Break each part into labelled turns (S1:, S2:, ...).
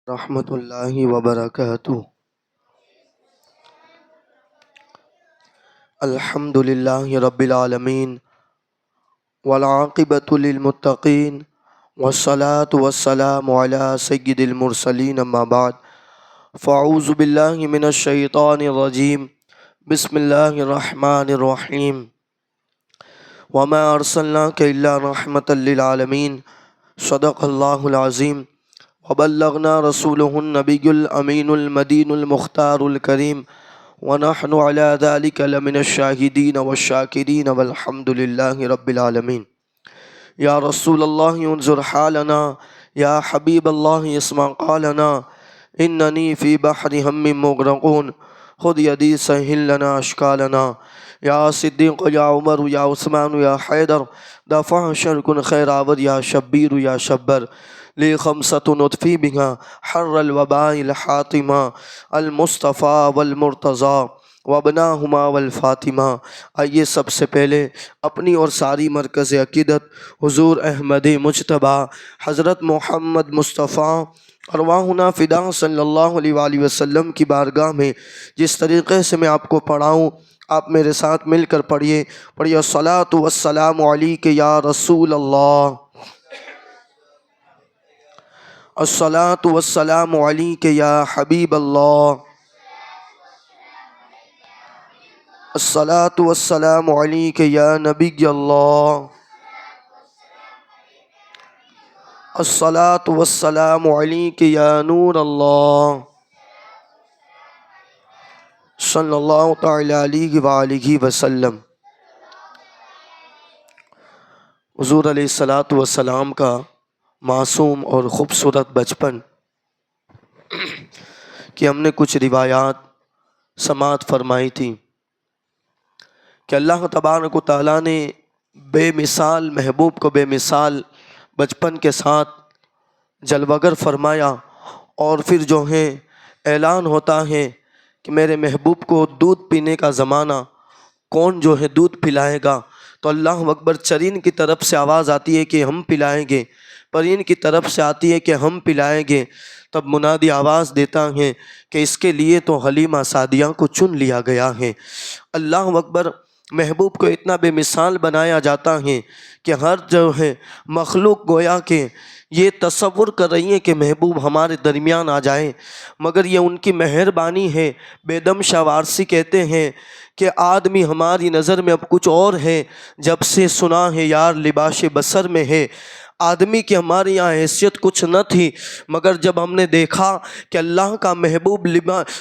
S1: رحمۃ اللہ وبرکاتہ۔ الحمد للہ رب العالمین والعاقبۃ للمتقین والصلاة والسلام علی سید المرسلین اما بعد فاعوذ باللہ من الشیطان الرجیم بسم اللہ الرحمن الرحیم وما ارسلناک الا رحمۃ للعالمین صدق اللہ العظیم وبلغنا رسولہ النبی الامین المدین المختار الکریم ونحن على ذلك لمن الشاہدین والشاکرین والحمد للہ رب العالمین۔ یا رسول اللہ انظر حالنا، یا حبیب اللہ اسمع قالنا، اننی فی بحر ہم مغرقون خذ یدی سہل لنا اشکالنا۔ یا صدیق یا عمر یا عثمان یا حیدر دفع شرکن خیر آور یا شبیر یا شبر لی خمسۃ نطفی بہا حر الوباء الحاطمہ المصطفیٰ والمرتضیٰ وابناہما والفاطمہ۔ آئیے سب سے پہلے اپنی اور ساری مرکز عقیدت حضور احمد مجتبیٰ حضرت محمد مصطفیٰ ارواحنا فدا صلی اللہ علیہ وآلہ وسلم کی بارگاہ میں جس طریقے سے میں آپ کو پڑھاؤں آپ میرے ساتھ مل کر پڑھیے الصلاۃ والسلام علیک یا رسول اللہ، الصلاۃ والسلام علیک یا حبیب اللہ، الصلاۃ والسلام علیک یا نبی اللہ، الصلاۃ والسلام علیک یا نور اللہ، صلی اللہ تعالی علیہ وآلہ وسلم۔ حضور علیہ الصلاۃ والسلام کا معصوم اور خوبصورت بچپن کہ ہم نے کچھ روایات سماعت فرمائی تھی کہ اللہ تبارک و تعالیٰ نے بے مثال محبوب کو بے مثال بچپن کے ساتھ جلوگر فرمایا، اور پھر جو ہے اعلان ہوتا ہے کہ میرے محبوب کو دودھ پینے کا زمانہ، کون جو ہے دودھ پلائے گا؟ تو اللہ اکبر، چرین کی طرف سے آواز آتی ہے کہ ہم پلائیں گے، پرین کی طرف سے آتی ہے کہ ہم پلائیں گے۔ تب منادی آواز دیتا ہے کہ اس کے لیے تو حلیمہ سعدیہ کو چن لیا گیا ہے۔ اللہ اکبر، محبوب کو اتنا بے مثال بنایا جاتا ہے کہ ہر جو ہے مخلوق گویا کہ یہ تصور کر رہی ہے کہ محبوب ہمارے درمیان آ جائے، مگر یہ ان کی مہربانی ہے۔ بیدم شاہ وارسی کہتے ہیں کہ آدمی ہماری نظر میں اب کچھ اور ہے، جب سے سنا ہے یار لباس بصر میں ہے۔ آدمی کی ہمارے یہاں حیثیت کچھ نہ تھی، مگر جب ہم نے دیکھا کہ اللہ کا محبوب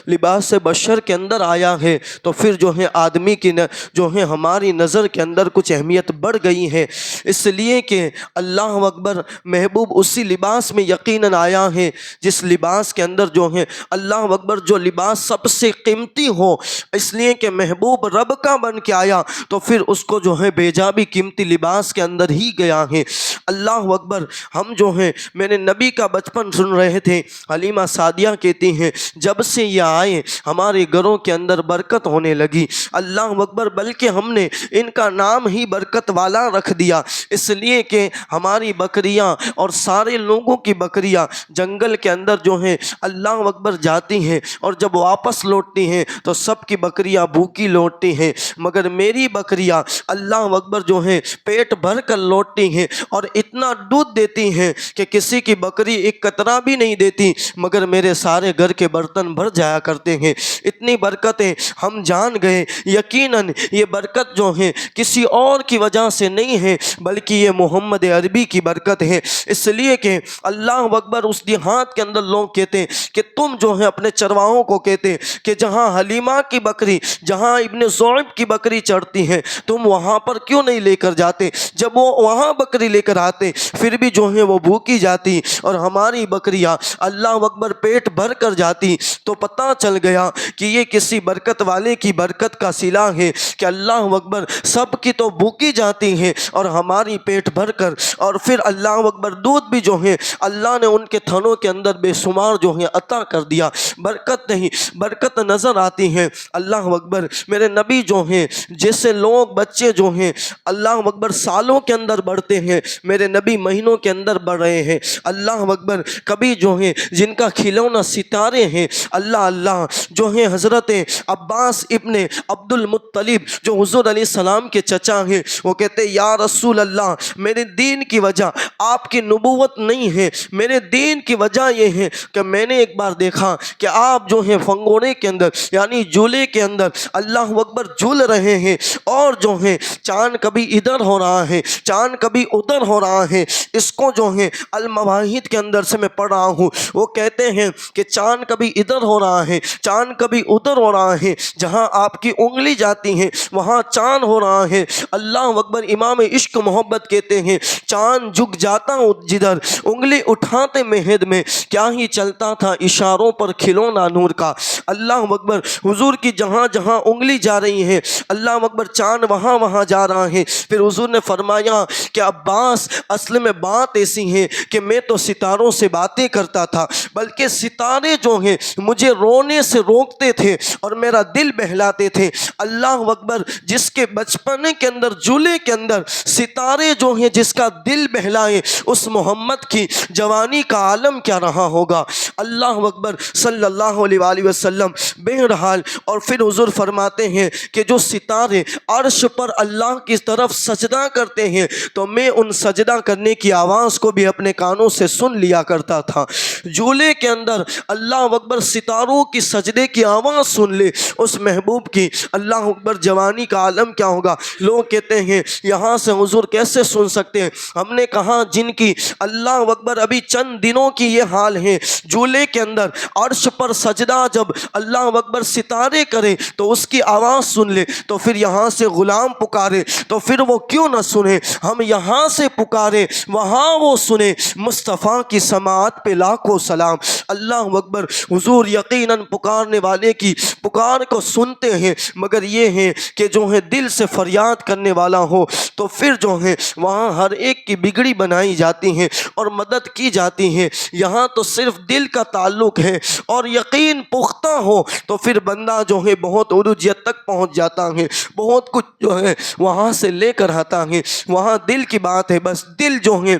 S1: لباس بشر کے اندر آیا ہے تو پھر جو ہے آدمی کی جو ہے ہماری نظر کے اندر کچھ اہمیت بڑھ گئی ہے، اس لیے کہ اللہ اکبر، محبوب اسی لباس میں یقیناً آیا ہے جس لباس کے اندر جو ہے اللہ اکبر جو لباس سب سے قیمتی ہو، اس لیے کہ محبوب رب کا بن کے آیا تو پھر اس کو جو ہے بھیجا بھی قیمتی لباس کے اندر ہی گیا ہے۔ اللہ اکبر، ہم جو ہیں میرے نبی کا بچپن سن رہے تھے، حلیمہ سعدیہ کہتی ہیں جب سے یہ آئے ہمارے گھروں کے اندر برکت ہونے لگی۔ اللہ اکبر، بلکہ ہم نے ان کا نام ہی برکت والا رکھ دیا، اس لیے کہ ہماری بکریاں اور سارے لوگوں کی بکریاں جنگل کے اندر جو ہیں اللہ اکبر جاتی ہیں، اور جب واپس لوٹتی ہیں تو سب کی بکریاں بھوکی لوٹتی ہیں، مگر میری بکریاں اللہ اکبر جو ہیں پیٹ بھر کر لوٹتی ہیں اور اتنا دودھ دیتی ہیں کہ کسی کی بکری ایک قطرہ بھی نہیں دیتی، مگر میرے سارے گھر کے برتن بھر جایا کرتے ہیں۔ اتنی برکتیں ہم جان گئے یقیناً یہ برکت جو ہے کسی اور کی وجہ سے نہیں ہے، بلکہ یہ محمد عربی کی برکت ہے، اس لیے کہ اللہ اکبر اس دیہات کے اندر لوگ کہتے ہیں کہ تم جو ہے اپنے چرواہوں کو کہتے ہیں کہ جہاں حلیمہ کی بکری، جہاں ابن زعب کی بکری چڑھتی ہے تم وہاں پر کیوں نہیں لے کر جاتے؟ جب وہ وہاں بکری لے کر آتے پھر بھی جو ہے وہ بھوکی جاتی اور ہماری بکریاں اللہ اکبر پیٹ بھر کر جاتی، تو پتہ چل گیا کہ یہ کسی برکت والے کی برکت کا صلہ ہے کہ اللہ اکبر سب کی تو بھوکی جاتی ہیں اور ہماری پیٹ بھر کر، اور پھر اللہ اکبر دودھ بھی جو ہے اللہ نے ان کے تھنوں کے اندر بے شمار جو ہے عطا کر دیا۔ برکت نہیں، برکت نظر آتی ہے۔ اللہ اکبر، میرے نبی جو ہیں جیسے لوگ بچے جو ہیں اللہ اکبر سالوں کے اندر بڑھتے ہیں، میرے نبی کبھی مہینوں کے اندر بڑھ رہے ہیں، اللہ اکبر، کبھی جو ہیں جن کا کھلونا ستارے ہیں، اللہ اللہ، جو ہیں حضرت عباس ابن عبد المطلب جو حضور علیہ السلام کے چچا ہیں، وہ کہتے ہیں یا رسول اللہ، میرے دین کی وجہ آپ کی نبوت نہیں ہے، میرے دین کی وجہ یہ ہے کہ میں نے ایک بار دیکھا کہ آپ جو ہیں فنگوڑے کے اندر یعنی جھولے کے اندر اللہ اکبر جھول رہے ہیں، اور جو ہیں چاند کبھی ادھر ہو رہا ہے، چاند کبھی ادھر ہو رہا ہے۔ اس کو جو ہے المواہد کے اندر سے میں پڑھ رہا ہوں، وہ کہتے ہیں کہ چاند کبھی ادھر ہو رہا ہے، چاند کبھی ادھر ہو رہا ہے، جہاں آپ کی انگلی جاتی ہے وہاں چاند ہو رہا ہے۔ اللہ اکبر، امام عشق محبت کہتے ہیں چاند جھک جاتا جدھر، انگلی اٹھاتے مہد میں، کیا ہی چلتا تھا اشاروں پر کھلونا نور کا۔ اللہ اکبر، حضور کی جہاں جہاں انگلی جا رہی ہے اللہ اکبر چاند وہاں وہاں جا رہا ہے۔ پھر حضور نے فرمایا کہ عباس، اصل میں بات ایسی ہے کہ میں تو ستاروں سے باتیں کرتا تھا، بلکہ ستارے جو ہیں مجھے رونے سے روکتے تھے اور میرا دل بہلاتے تھے۔ اللہ اکبر، جس کے بچپنے کے اندر جھولے کے اندر ستارے جو ہیں جس کا دل بہلائے، اس محمد کی جوانی کا عالم کیا رہا ہوگا۔ اللہ اکبر صلی اللہ علیہ وآلہ وسلم، بہرحال، اور پھر حضور فرماتے ہیں کہ جو ستارے عرش پر اللہ کی طرف سجدہ کرتے ہیں تو میں ان سجدہ کرنے کی آواز کو بھی اپنے کانوں سے سن لیا کرتا تھا۔ جھولے کے اندر اللہ اکبر ستاروں کی سجدے کی آواز سن لے اس محبوب کی، اللہ اکبر، جوانی کا عالم کیا ہوگا۔ لوگ کہتے ہیں یہاں سے حضور کیسے سن سکتے ہیں؟ ہم نے کہا جن کی اللہ اکبر ابھی چند دنوں کی یہ حال ہے، جھولے کے اندر عرش پر سجدہ جب اللہ اکبر ستارے کرے تو اس کی آواز سن لے، تو پھر یہاں سے غلام پکارے تو پھر وہ کیوں نہ سنے؟ ہم یہاں سے پکارے وہاں وہ سنے، مصطفیٰ کی سماعت پہ لاکھوں سلام۔ اللہ اکبر، حضور یقیناً پکارنے والے کی پکار کو سنتے ہیں، مگر یہ ہے کہ جو ہے دل سے فریاد کرنے والا ہو تو پھر جو ہے وہاں ہر ایک کی بگڑی بنائی جاتی ہیں اور مدد کی جاتی ہے۔ یہاں تو صرف دل کا تعلق ہے اور یقین پختہ ہو تو پھر بندہ جو ہے بہت عروجیت تک پہنچ جاتا ہے، بہت کچھ جو ہے وہاں سے لے کر آتا ہے۔ وہاں دل کی بات ہے، بس دل جو ہے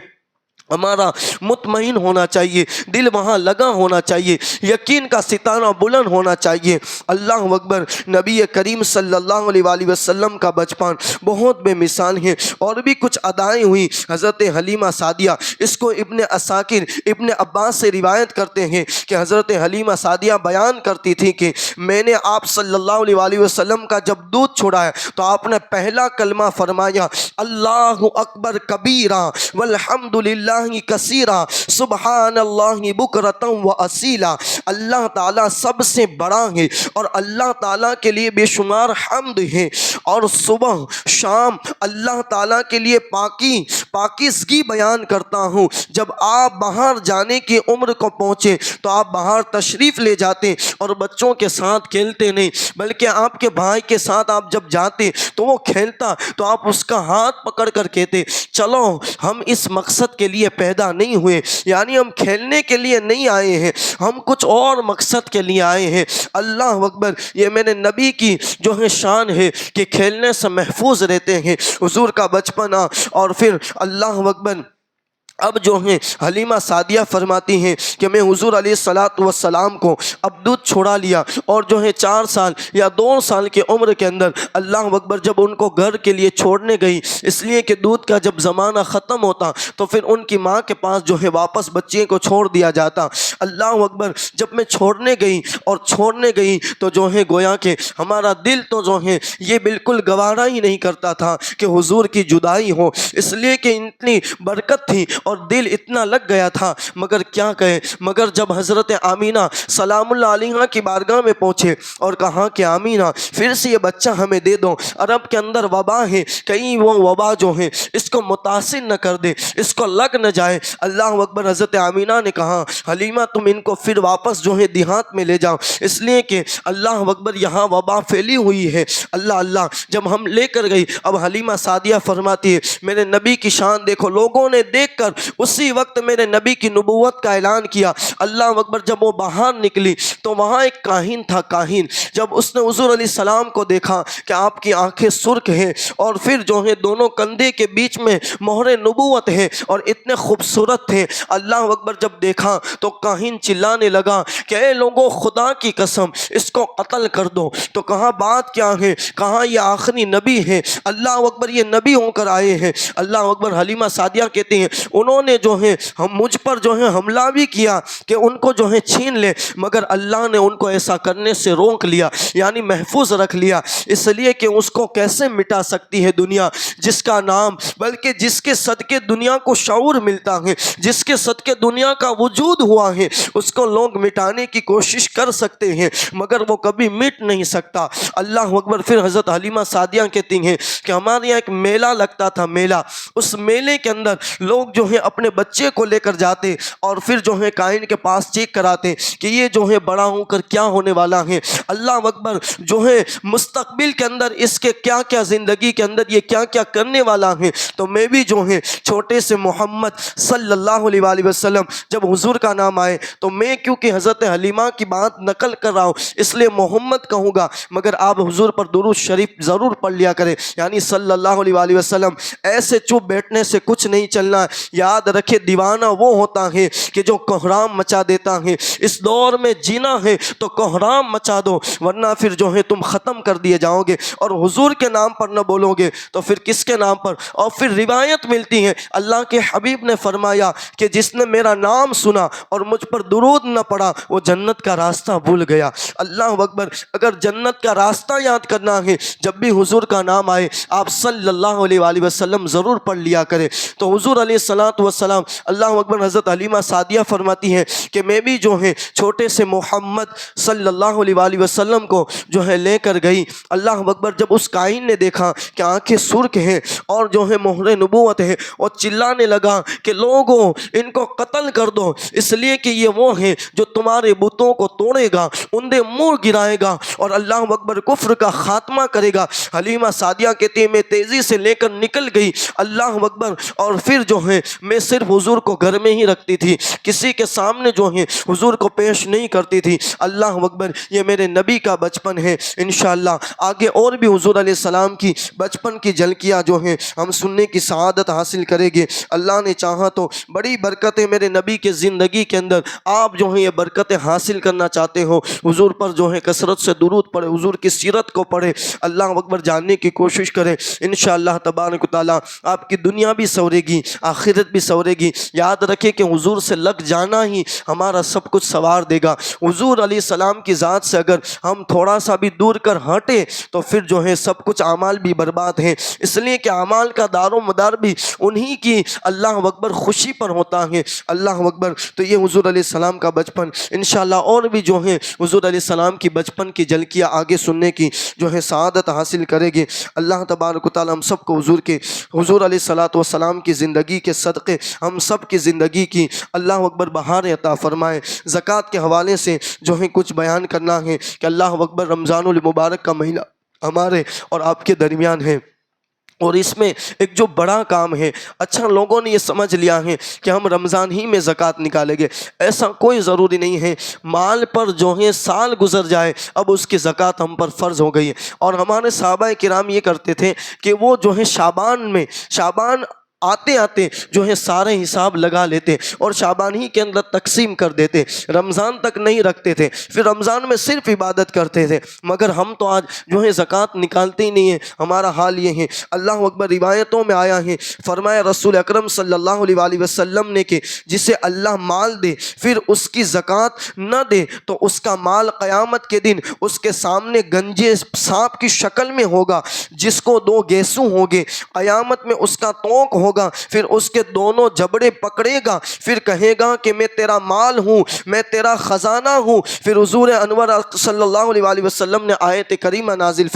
S1: ہمارا مطمئن ہونا چاہیے، دل وہاں لگا ہونا چاہیے، یقین کا ستارہ بلند ہونا چاہیے۔ اللہ اکبر، نبی کریم صلی اللہ علیہ وآلہ وسلم کا بچپن بہت بے مثال ہے، اور بھی کچھ ادائیں ہوئی۔ حضرت حلیمہ سعدیہ، اس کو ابن عساکر ابن عباس سے روایت کرتے ہیں کہ حضرت حلیمہ سعدیہ بیان کرتی تھی کہ میں نے آپ صلی اللہ علیہ وآلہ وسلم کا جب دودھ چھوڑا ہے تو آپ نے پہلا کلمہ فرمایا اللہ اکبر کبیرہ والحمد للہ کثیرہ سبحان اللہ بکرۃ و اصیلا۔ اللہ تعالیٰ سب سے بڑا ہے اور اللہ تعالیٰ کے لیے بے شمار حمد ہے، اور صبح شام اللہ تعالیٰ کے لیے پاکیزگی بیان کرتا ہوں۔ جب آپ باہر جانے کی عمر کو پہنچے تو آپ باہر تشریف لے جاتے اور بچوں کے ساتھ کھیلتے نہیں، بلکہ آپ کے بھائی کے ساتھ آپ جب جاتے تو وہ کھیلتا تو آپ اس کا ہاتھ پکڑ کر کہتے چلو ہم اس مقصد کے لیے پیدا نہیں ہوئے، یعنی ہم کھیلنے کے لیے نہیں آئے ہیں، ہم کچھ اور مقصد کے لیے آئے ہیں۔ اللہ اکبر، یہ میرے نبی کی جو ہے شان ہے کہ کھیلنے سے محفوظ رہتے ہیں۔ حضور کا بچپنا، اور پھر اللہ اکبر، اب جو ہیں حلیمہ سعدیہ فرماتی ہیں کہ میں حضور علیہ السلام کو اب دودھ چھوڑا لیا، اور جو ہے 4 سال یا 2 سال کی عمر کے اندر اللہ اکبر جب ان کو گھر کے لیے چھوڑنے گئی، اس لیے کہ دودھ کا جب زمانہ ختم ہوتا تو پھر ان کی ماں کے پاس جو ہے واپس بچے کو چھوڑ دیا جاتا۔ اللہ اکبر، جب میں چھوڑنے گئی تو جو ہے گویا کہ ہمارا دل تو جو ہے یہ بالکل گوارا ہی نہیں کرتا تھا کہ حضور کی جدائی ہو، اس لیے کہ اتنی برکت تھی اور دل اتنا لگ گیا تھا، مگر کیا کہے۔ مگر جب حضرت آمینہ سلام اللہ علیہا کی بارگاہ میں پہنچے اور کہا کہ آمینہ پھر سے یہ بچہ ہمیں دے دو، عرب کے اندر وبا ہے، کہیں وہ وبا جو ہے اس کو متاثر نہ کر دے، اس کو لگ نہ جائے۔ اللہ اکبر، حضرت آمینہ نے کہا حلیمہ تم ان کو پھر واپس جو ہے دیہات میں لے جاؤ، اس لیے کہ اللہ اکبر یہاں وبا پھیلی ہوئی ہے۔ اللہ اللہ، جب ہم لے کر گئی، اب حلیمہ سعدیہ فرماتی ہے میرے نبی کی شان دیکھو، لوگوں نے دیکھ کر اسی وقت میرے نبی کی نبوت کا اعلان کیا۔ اللہ اکبر، جب وہ باہر نکلی تو وہاں ایک کاہن تھا۔ کاہن جب اس نے حضور علیہ السلام کو دیکھا کہ آپ کی آنکھیں سرخ ہیں اور پھر جو ہے دونوں کندھے کے بیچ میں مہر نبوت ہے اور اتنے خوبصورت تھے، اللہ اکبر جب دیکھا تو کاہن چلانے لگا کہ اے لوگوں، خدا کی قسم اس کو قتل کر دو۔ تو کہا بات کیا ہے؟ کہا یہ آخری نبی ہے، اللہ اکبر یہ نبی ہو کر آئے ہیں۔ اللہ اکبر، حلیمہ سعدیہ کہتی ہیں انہوں نے جو ہے مجھ پر جو ہے حملہ بھی کیا کہ ان کو جو ہے چھین لے، مگر اللہ نے ان کو ایسا کرنے سے روک لیا، یعنی محفوظ رکھ لیا، اس لیے کہ اس کو کیسے مٹا سکتی ہے دنیا جس کا نام، بلکہ جس کے صدقے دنیا کو شعور ملتا ہے، جس کے صدقے دنیا کا وجود ہوا ہے، اس کو لوگ مٹانے کی کوشش کر سکتے ہیں مگر وہ کبھی مٹ نہیں سکتا۔ اللہ اکبر۔ پھر حضرت حلیمہ سعدیہ کہتی ہیں کہ ہمارے یہاں ایک میلہ لگتا تھا، میلہ، اس میلے کے اندر لوگ جو ہے اپنے بچے کو لے کر جاتے اور پھر جو ہے کائن کے پاس چیک کراتے کہ یہ جو ہے بڑا ہو کر کیا ہونے والا ہے، اللہ اکبر، جو ہے مستقبل کے اندر اس کے کیا کیا زندگی کے اندر یہ کیا کیا کرنے والا ہے۔ تو میں بھی جو ہے چھوٹے سے محمد صلی اللہ علیہ وآلہ وسلم جب حضور کا نام آئے تو میں کیونکہ حضرت حلیمہ کی بات نقل کر رہا ہوں اس لیے محمد کہوں گا، مگر آپ حضور پر درود شریف ضرور پڑھ لیا کریں، یعنی صلی اللہ علیہ وآلہ وسلم۔ ایسے چپ بیٹھنے سے کچھ نہیں چلنا ہے، یاد رکھے دیوانہ وہ ہوتا ہے کہ جو کوہرام مچا دیتا ہے۔ اس دور میں جینا ہے تو کوہرام مچا دو، ورنہ پھر جو ہے تم ختم کر دیے جاؤ گے، اور حضور کے نام پر نہ بولو گے تو پھر کس کے نام پر؟ اور پھر روایت ملتی ہے اللہ کے حبیب نے فرمایا کہ جس نے میرا نام سنا اور مجھ پر درود نہ پڑا وہ جنت کا راستہ بھول گیا۔ اللہ اکبر۔ اگر جنت کا راستہ یاد کرنا ہے، جب بھی حضور کا نام آئے آپ صلی اللہ علیہ وآلہ وسلم ضرور پڑھ لیا کرے۔ تو حضور علیہ السلام، اللہ اکبر، حضرت حلیمہ سعدیہ فرماتی ہیں کہ میں بھی جو ہے چھوٹے سے محمد صلی اللہ علیہ وآلہ وسلم کو جو ہے لے کر گئی۔ اللہ اکبر۔ جب اس کائن نے دیکھا کہ آنکھیں سرخ ہیں اور جو ہے مہر نبوت ہے، اور چلانے لگا کہ لوگوں ان کو قتل کر دو، اس لیے کہ یہ وہ ہے جو تمہارے بتوں کو توڑے گا، اندھے منہ گرائے گا اور اللہ اکبر کفر کا خاتمہ کرے گا۔ حلیمہ سعدیہ کہتی ہے میں تیزی سے لے کر نکل گئی، اللہ اکبر، اور پھر جو ہے میں صرف حضور کو گھر میں ہی رکھتی تھی، کسی کے سامنے جو ہے حضور کو پیش نہیں کرتی تھی۔ اللہ اکبر۔ یہ میرے نبی کا بچپن ہے۔ انشاءاللہ آگے اور بھی حضور علیہ السلام کی بچپن کی جھلکیاں جو ہیں ہم سننے کی سعادت حاصل کریں گے۔ اللہ نے چاہا تو بڑی برکتیں میرے نبی کے زندگی کے اندر، آپ جو ہیں یہ برکتیں حاصل کرنا چاہتے ہو حضور پر جو ہے کثرت سے درود پڑھے، حضور کی سیرت کو پڑھے، اللہ اکبر، جاننے کی کوشش کریں۔ انشاءاللہ تبارک و تعالیٰ آپ کی دنیا بھی سنورے گی، آخرت بھی سنورے گی۔ یاد رکھیں کہ حضور سے لگ جانا ہی ہمارا سب کچھ سنوار دے گا۔ حضور علیہ السلام کی ذات سے اگر ہم تھوڑا سا بھی دور کر ہٹے تو پھر جو ہے سب کچھ اعمال بھی برباد ہیں، اس لیے کہ اعمال کا دار و مدار بھی انہی کی اللہ اکبر خوشی پر ہوتا ہے۔ اللہ اکبر۔ تو یہ حضور علیہ السلام کا بچپن، انشاءاللہ اور بھی جو ہے حضور علیہ السلام کی بچپن کی جھلکیاں آگے سننے کی جو ہے سعادت حاصل کرے گے۔ اللہ تبارک و تعالی ہم سب کو حضور علیہ السلام کی زندگی کے صدقے ہم سب کی زندگی کی اللہ اکبر بہار عطا فرمائے۔ زکوٰۃ کے حوالے سے جو ہے کچھ بیان کرنا ہے کہ اللہ اکبر، رمضان المبارک کا مہینہ ہمارے اور آپ کے درمیان ہے، اور اس میں ایک جو بڑا کام ہے، اچھا لوگوں نے یہ سمجھ لیا ہے کہ ہم رمضان ہی میں زکوٰۃ نکالیں گے، ایسا کوئی ضروری نہیں ہے۔ مال پر جو ہے سال گزر جائے اب اس کی زکوٰۃ ہم پر فرض ہو گئی ہے، اور ہمارے صحابہ کرام یہ کرتے تھے کہ وہ جو ہے شعبان آتے آتے جو ہے سارے حساب لگا لیتے اور شعبان ہی کے اندر تقسیم کر دیتے، رمضان تک نہیں رکھتے تھے، پھر رمضان میں صرف عبادت کرتے تھے۔ مگر ہم تو آج جو ہے زکوٰۃ نکالتے ہی نہیں ہیں، ہمارا حال یہ ہے۔ اللہ اکبر۔ روایتوں میں آیا ہے، فرمایا رسول اکرم صلی اللہ علیہ وآلہ وسلم نے کہ جسے اللہ مال دے پھر اس کی زکوٰۃ نہ دے تو اس کا مال قیامت کے دن اس کے سامنے گنجے سانپ کی شکل میں ہوگا، جس کو دو گیسو ہوں گے، قیامت میں اس کا توق ہوگا، پھر اس کے دونوں جبڑے پکڑے گا، پھر کہے گا کہ میں تیرا مال ہوں، میں تیرا خزانہ ہوں۔ پھر حضور انور صلی اللہ علیہ وآلہ وسلم نے آیت کریمہ نازل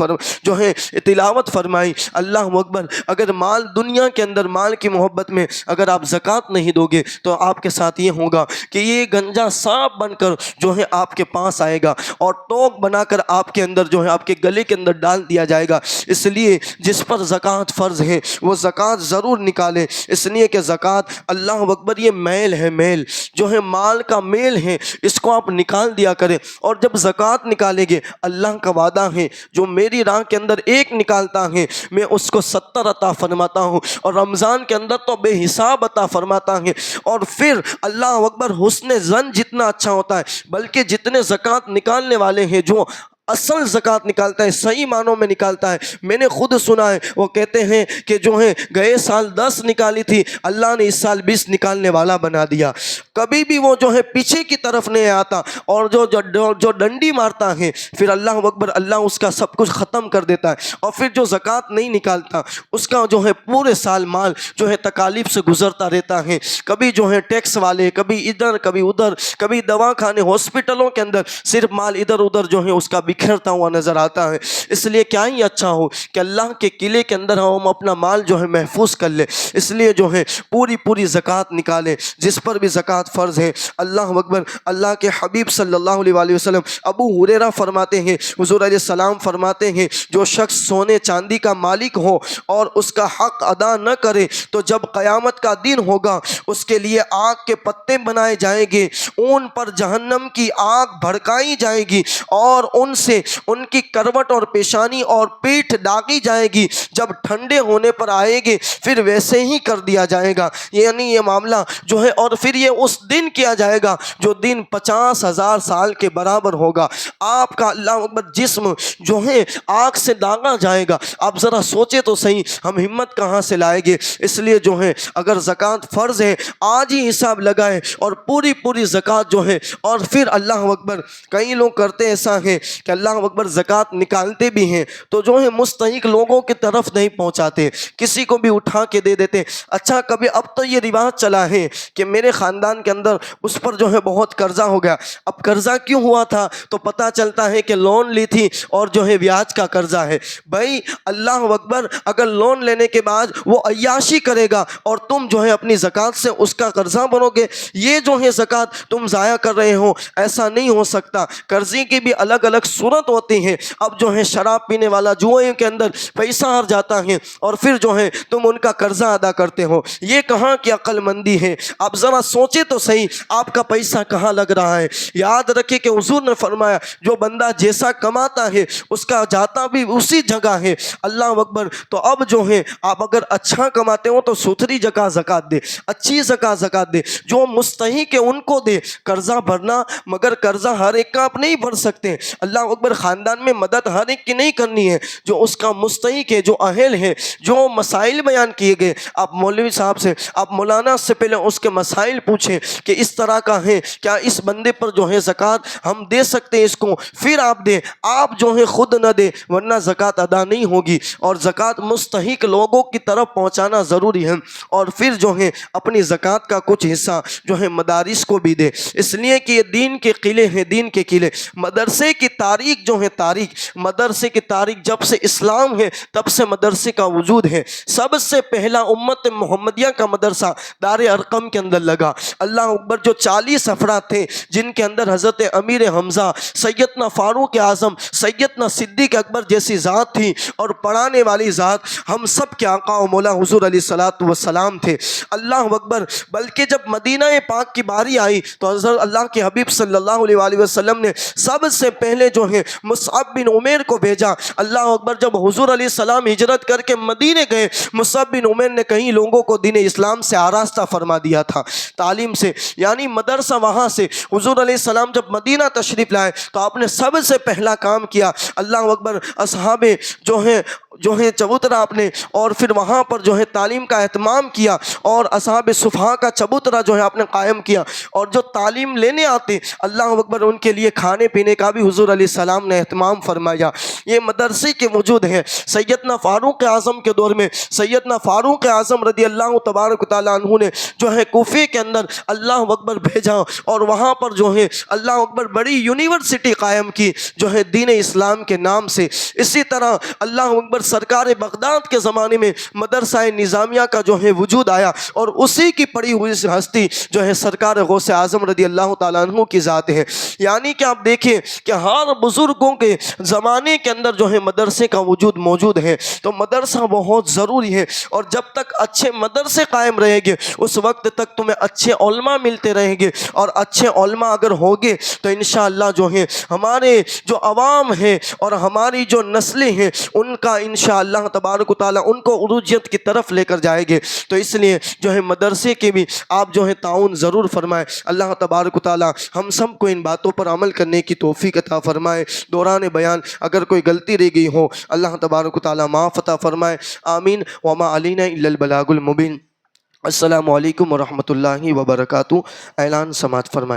S1: جو ہے تلاوت فرمائی۔ اللہ اکبر۔ اگر مال دنیا کے اندر مال کی محبت میں اگر آپ زکوٰۃ نہیں دو گے تو آپ کے ساتھ یہ ہوگا کہ یہ گنجا سانپ بن کر جو ہے آپ کے پاس آئے گا اور ٹوک بنا کر آپ کے اندر جو ہے آپ کے گلے کے اندر ڈال دیا جائے گا۔ اس لیے جس پر زکوٰۃ فرض ہے وہ زکوٰۃ ضرور نکال نکالیں، اس لیے کہ زکوٰۃ اللہ اکبر یہ میل ہے، میل جو ہے مال کا میل ہے، اس کو آپ نکال دیا کریں۔ اور جب زکوٰۃ نکالیں گے اللہ کا وعدہ ہے جو میری راہ کے اندر ایک نکالتا ہے میں اس کو 70 عطا فرماتا ہوں، اور رمضان کے اندر تو بے حساب عطا فرماتا ہے۔ اور پھر اللہ اکبر حسن زن جتنا اچھا ہوتا ہے، بلکہ جتنے زکوٰۃ نکالنے والے ہیں جو اصل زکوٰۃ نکالتا ہے، صحیح معنوں میں نکالتا ہے، میں نے خود سنا ہے، وہ کہتے ہیں کہ جو ہے گئے سال 10 نکالی تھی، اللہ نے اس سال 20 نکالنے والا بنا دیا۔ کبھی بھی وہ جو ہے پیچھے کی طرف نہیں آتا، اور جو ڈنڈی مارتا ہے پھر اللہ اکبر اللہ اس کا سب کچھ ختم کر دیتا ہے۔ اور پھر جو زکوٰۃ نہیں نکالتا اس کا جو ہے پورے سال مال جو ہے تکالیف سے گزرتا رہتا ہے، کبھی جو ہے ٹیکس والے، کبھی ادھر کبھی ادھر، کبھی دوا خانے ہاسپٹلوں کے اندر صرف مال ادھر ادھر جو ہے اس کا بکھرتا ہوا نظر آتا ہے۔ اس لیے کیا ہی اچھا ہو کہ اللہ کے قلعے کے اندر ہم اپنا مال جو ہے محفوظ کر لیں، اس لیے جو ہے پوری زکوٰۃ نکالیں جس پر بھی زکوٰۃ فرض ہے۔ اللہ اکبر، اللہ کے حبیب صلی اللہ علیہ وسلم ابو ہریرہ فرماتے ہیں، حضور علیہ السلام فرماتے ہیں جو شخص سونے چاندی کا مالک ہو اور اس کا حق ادا نہ کرے تو جب قیامت کا دن ہوگا اس کے لیے آگ کے پتے بنائے جائیں گے، ان پر جہنم کی آگ بھڑکائی جائے گی اور ان سے ان کی کروٹ اور پیشانی اور پیٹھ ڈاکی جائے گی، جب ٹھنڈے ہونے پر آئے گے پھر ویسے ہی کر دیا جائے گا۔ یعنی یہ معاملہ جو ہے، اور پھر یہ اس دن کیا جائے گا جو دن 50,000 سال کے برابر ہوگا۔ آپ کا اللہ اکبر جسم جو ہے آگ سے داغا جائے گا۔ آپ ذرا سوچے تو صحیح، ہم ہمت کہاں سے لائیں گے؟ اس لیے جو ہے اگر زکوٰۃ فرض ہے آج ہی حساب لگائے اور پوری زکوٰۃ جو ہے، اور پھر اللہ اکبر کئی لوگ کرتے ایسا ہے کہ اللہ اکبر زکوٰۃ نکالتے بھی ہیں تو جو ہے مستحق لوگوں کی طرف نہیں پہنچاتے، کسی کو بھی اٹھا کے دے دیتے۔ اچھا کبھی اب تو یہ رواج چلا ہے کہ میرے خاندان کے اندر اس پر جو ہے بہت قرضہ ہو گیا۔ اب قرضہ کیوں ہوا تھا تو پتہ چلتا ہے کہ لون لی تھی اور جو ہے بیاج کا قرضہ ہے۔ بھائی اللہ اکبر، اگر لون لینے کے بعد وہ عیاشی کرے گا اور تم جو ہے اپنی زکوٰۃ سے اس کا قرضہ بنو گے، یہ جو ہے زکوٰۃ تم ضائع کر رہے ہو، ایسا نہیں ہو سکتا۔ قرضے کی بھی الگ الگ صورت ہوتی ہے۔ اب جو ہے شراب پینے والا جوئے کے اندر پیسہ ہار جاتا ہے اور پھر جو ہے تم ان کا قرضہ ادا کرتے ہو، یہ کہاں کی عقل مندی ہے؟ آپ ذرا سوچے تو صحیح، آپ کا پیسہ کہاں لگ رہا ہے؟ یاد رکھے کہ حضور نے فرمایا جو بندہ جیسا کماتا ہے اس کا جاتا بھی اسی جگہ ہے۔ اللہ اکبر، تو اب جو ہے آپ اگر اچھا کماتے ہو تو ستھری جگہ زکوٰۃ دے، اچھی جگہ زکوٰۃ دے، جو مستحق ہے ان کو دے۔ قرضہ بھرنا، مگر قرضہ ہر ایک کا آپ نہیں بھر سکتے۔ اللہ اکبر، خاندان میں مدد ہر ایک کی نہیں کرنی ہے، جو اس کا مستحق ہے، جو اہل ہے، جو مسائل بیان کیے گئے، آپ مولوی صاحب سے، آپ مولانا سے پہلے اس کے مسائل پوچھیں کہ اس طرح کا ہے، کیا اس بندے پر جو ہے زکوٰۃ ہم دے سکتے ہیں اس کو، پھر آپ دیں۔ آپ جو ہے خود نہ دیں ورنہ زکوٰۃ ادا نہیں ہوگی۔ اور زکوٰۃ مستحق لوگوں کی طرف پہنچانا ضروری ہے، اور پھر جو ہے اپنی زکوٰۃ کا کچھ حصہ جو ہے مدارس کو بھی دے، اس لیے کہ یہ دین کے قلعے ہیں، دین کے قلعے۔ مدرسے کی تاریخ جو ہے، مدرسے کی تاریخ جب سے اسلام ہے تب سے مدرسے کا وجود ہے۔ سب سے پہلا امت محمدیہ کا مدرسہ دار ارقم کے اندر لگا۔ اللہ اکبر، جو 40 افراد تھے جن کے اندر حضرت امیر حمزہ، سیدنا فاروق اعظم، سیدنا صدیق اکبر جیسی ذات تھی، اور پڑھانے والی ذات ہم سب کے آقا و مولا حضور علیہ الصلوۃ والسلام تھے۔ اللہ اکبر، بلکہ جب مدینہ پاک کی باری آئی تو حضرت اللہ کے حبیب صلی اللہ علیہ وسلم نے سب سے پہلے جو ہے مصعب بن عمیر کو بھیجا۔ اللہ اکبر، جب حضور علیہ السلام ہجرت کر کے مدینے گئے، مصعب بن عمیر نے کئی لوگوں کو دین اسلام سے آراستہ فرما دیا تھا، تعلیم سے، یعنی مدرسہ وہاں سے۔ حضور علیہ السلام جب مدینہ تشریف لائے تو آپ نے سب سے پہلا کام کیا، اللہ اکبر، اصحاب جو ہیں چبوترا آپ نے، اور پھر وہاں پر جو ہے تعلیم کا اہتمام کیا، اور اصحاب صفحہ کا چبوترا جو ہے آپ نے قائم کیا، اور جو تعلیم لینے آتے اللہ اکبر ان کے لیے کھانے پینے کا بھی حضور علیہ السلام نے اہتمام فرمایا۔ یہ مدرسے کے وجود ہے۔ سیدنا فاروق اعظم کے دور میں سیدنا فاروق اعظم رضی اللہ تبارک تعالیٰ عنہ نے جو ہے کوفے کے اندر اللہ اکبر بھیجا، اور وہاں پر جو ہے اللہ اکبر بڑی یونیورسٹی قائم کی جو ہے دین اسلام کے نام سے۔ اسی طرح اللہ اکبر سرکار بغداد کے زمانے میں مدرسہ نظامیہ کا جو ہے وجود آیا، اور اسی کی پڑھی ہوئی ہستی جو ہے سرکار غوث اعظم رضی اللہ تعالیٰ عنہ کی ذات ہے۔ یعنی کہ آپ دیکھیں کہ ہر بزرگوں کے زمانے کے اندر جو ہے مدرسے کا وجود موجود ہے، تو مدرسہ بہت ضروری ہے، اور جب تک اچھے مدرسے قائم رہیں گے اس وقت تک تمہیں اچھے علماء ملتے رہیں گے، اور اچھے علماء اگر ہوگے تو انشاءاللہ جو ہے ہمارے جو عوام ہیں اور ہماری جو نسلیں ہیں ان کا انشاءاللہ تبارک و تعالیٰ ان کو عروجیت کی طرف لے کر جائے گے۔ تو اس لیے جو ہے مدرسے کے بھی آپ جو ہے تعاون ضرور فرمائیں۔ اللہ تبارک و تعالیٰ ہم سب کو ان باتوں پر عمل کرنے کی توفیق عطا فرمائے۔ دوران بیان اگر کوئی غلطی رہ گئی ہو اللہ تبارک و تعالیٰ معاف عطا فرمائے، آمین۔ وما علینا الا البلاغ المبین۔ السلام علیکم ورحمۃ اللہ وبرکاتہ۔ اعلان سماعت فرمائیں۔